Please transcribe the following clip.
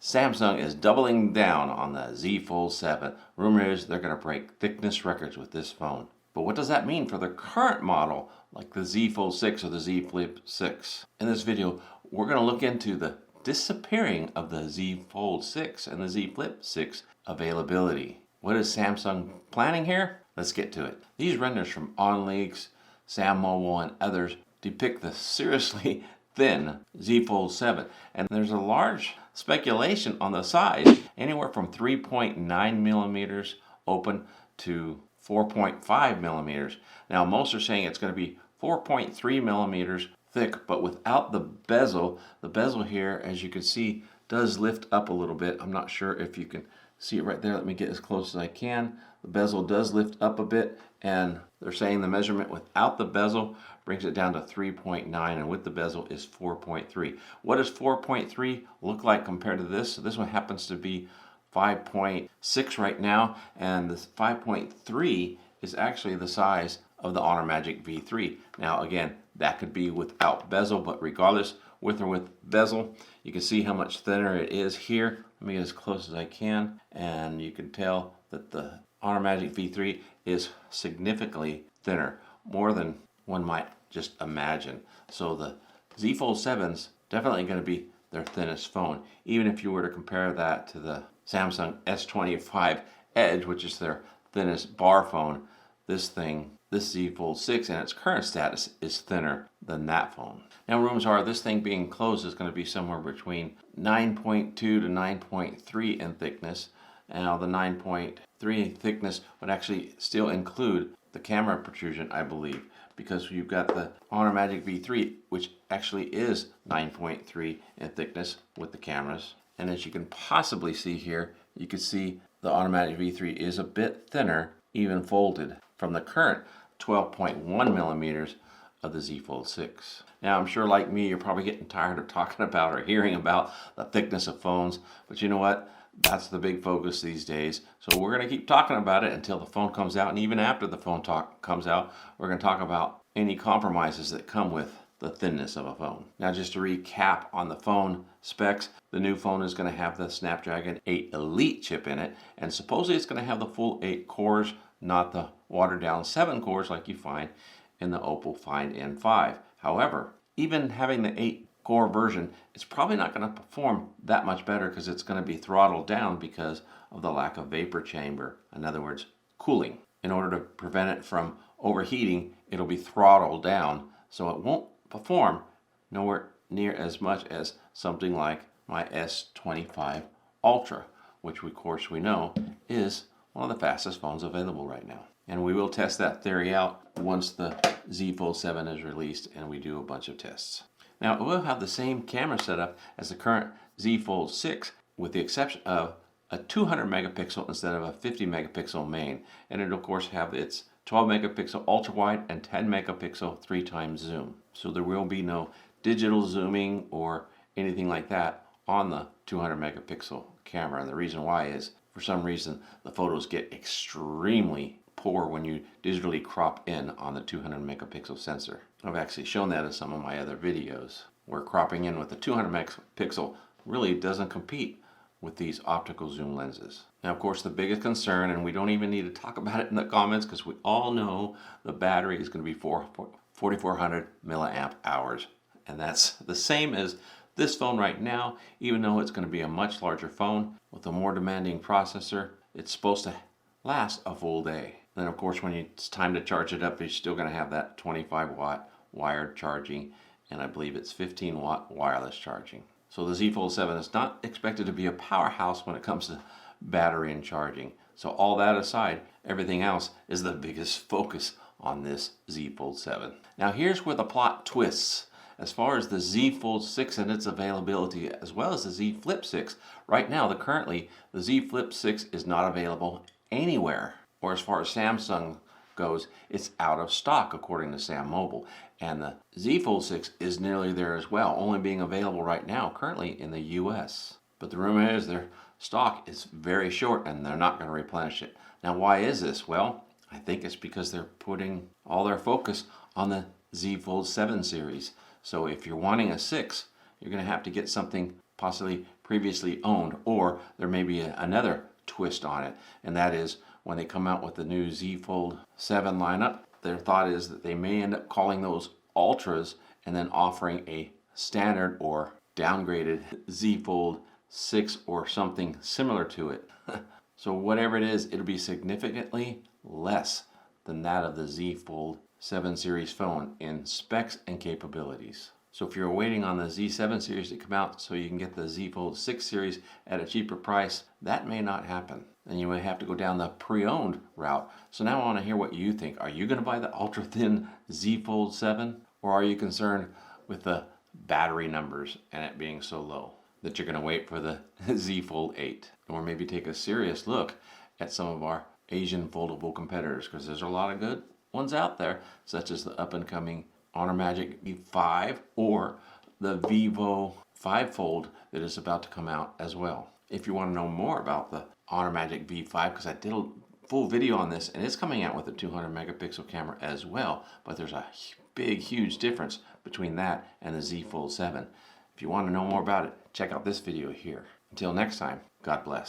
Samsung is doubling down on the Z Fold 7. Rumor is they're going to break thickness records with this phone. But what does that mean for the current model, like the Z Fold 6 or the Z Flip 6? In this video, we're going to look into the disappearing of the Z Fold 6 and the Z Flip 6 availability. What is Samsung planning here? Let's get to it. These renders from OnLeaks, Sam Mobile, and others depict the seriously thin Z Fold 7, and there's a large speculation on the size, anywhere from 3.9 millimeters open to 4.5 millimeters. Now most are saying it's going to be 4.3 millimeters thick, but without the bezel. The bezel here, as you can see, does lift up a little bit. I'm not sure if you can see it right there. Let me get as close as I can. The bezel does lift up a bit, and they're saying the measurement without the bezel brings it down to 3.9, and with the bezel is 4.3. What does 4.3 look like compared to this? So this one happens to be 5.6 right now, and this 5.3 is actually the size of the Honor Magic V3. Now again, that could be without bezel, but regardless, with or with bezel, you can see how much thinner it is here. Let me get as close as I can, and you can tell that the Honor Magic V3 is significantly thinner, more than one might just imagine. So the Z Fold 7's definitely going to be their thinnest phone. Even if you were to compare that to the Samsung S25 Edge, which is their thinnest bar phone, this Z Fold 6 in its current status is thinner than that phone. Now rumors are this thing being closed is going to be somewhere between 9.2 to 9.3 in thickness. Now the 9.3 thickness would actually still include the camera protrusion, I believe, because you've got the Honor Magic V3, which actually is 9.3 in thickness with the cameras. And as you can possibly see here, you can see the Honor Magic V3 is a bit thinner, even folded, from the current 12.1 millimeters of the Z Fold 6. Now I'm sure like me, you're probably getting tired of talking about or hearing about the thickness of phones, but you know what? That's the big focus these days. So we're going to keep talking about it until the phone comes out, and even after the phone comes out, we're going to talk about any compromises that come with the thinness of a phone. Now just to recap on the phone specs, the new phone is going to have the Snapdragon 8 Elite chip in it, and supposedly it's going to have the full 8 cores, not the watered down 7 cores like you find in the Oppo Find N5. However, even having the 8 core version, it's probably not going to perform that much better because it's going to be throttled down because of the lack of vapor chamber. In other words, cooling. In order to prevent it from overheating, it'll be throttled down, so it won't perform nowhere near as much as something like my S25 Ultra, which of course we know is one of the fastest phones available right now. And we will test that theory out once the Z Fold 7 is released and we do a bunch of tests. Now, it will have the same camera setup as the current Z Fold 6, with the exception of a 200 megapixel instead of a 50 megapixel main. And it'll of course have its 12 megapixel ultra wide and 10 megapixel 3x zoom. So there will be no digital zooming or anything like that on the 200 megapixel camera. And the reason why is, for some reason, the photos get extremely poor when you digitally crop in on the 200 megapixel sensor. I've actually shown that in some of my other videos, where cropping in with the 200 megapixel really doesn't compete with these optical zoom lenses. Now of course the biggest concern, and we don't even need to talk about it in the comments because we all know the battery is going to be 4400 milliamp hours, and that's the same as this phone right now. Even though it's going to be a much larger phone with a more demanding processor, it's supposed to last a full day. Then of course when it's time to charge it up, you're still going to have that 25 watt wired charging, and I believe it's 15 watt wireless charging. So the Z Fold 7 is not expected to be a powerhouse when it comes to battery and charging. So all that aside, everything else is the biggest focus on this Z Fold 7. Now here's where the plot twists. As far as the Z Fold 6 and its availability, as well as the Z Flip 6, right now currently the Z Flip 6 is not available anywhere. Or as far as Samsung goes, it's out of stock according to Sam Mobile. And the Z Fold 6 is nearly there as well, only being available right now currently in the US. But the rumor is their stock is very short and they're not going to replenish it. Now why is this? Well, I think it's because they're putting all their focus on the Z Fold 7 series. So if you're wanting a 6, you're going to have to get something possibly previously owned, or there may be another twist on it, and that is when they come out with the new Z Fold 7 lineup, their thought is that they may end up calling those Ultras and then offering a standard or downgraded Z Fold 6 or something similar to it. So whatever it is, it'll be significantly less than that of the Z Fold 7 series phone in specs and capabilities. So if you're waiting on the Z7 series to come out so you can get the Z Fold 6 series at a cheaper price, that may not happen. And you may have to go down the pre-owned route. So now I want to hear what you think. Are you going to buy the ultra-thin Z Fold 7? Or are you concerned with the battery numbers and it being so low that you're going to wait for the Z Fold 8? Or maybe take a serious look at some of our Asian foldable competitors, because there's a lot of good ones out there, such as the up-and-coming Honor Magic V5 or the Vivo 5 Fold that is about to come out as well. If you want to know more about the Honor Magic V5, because I did a full video on this, and it's coming out with a 200 megapixel camera as well, but there's a big, huge difference between that and the Z Fold 7. If you want to know more about it, check out this video here. Until next time, God bless.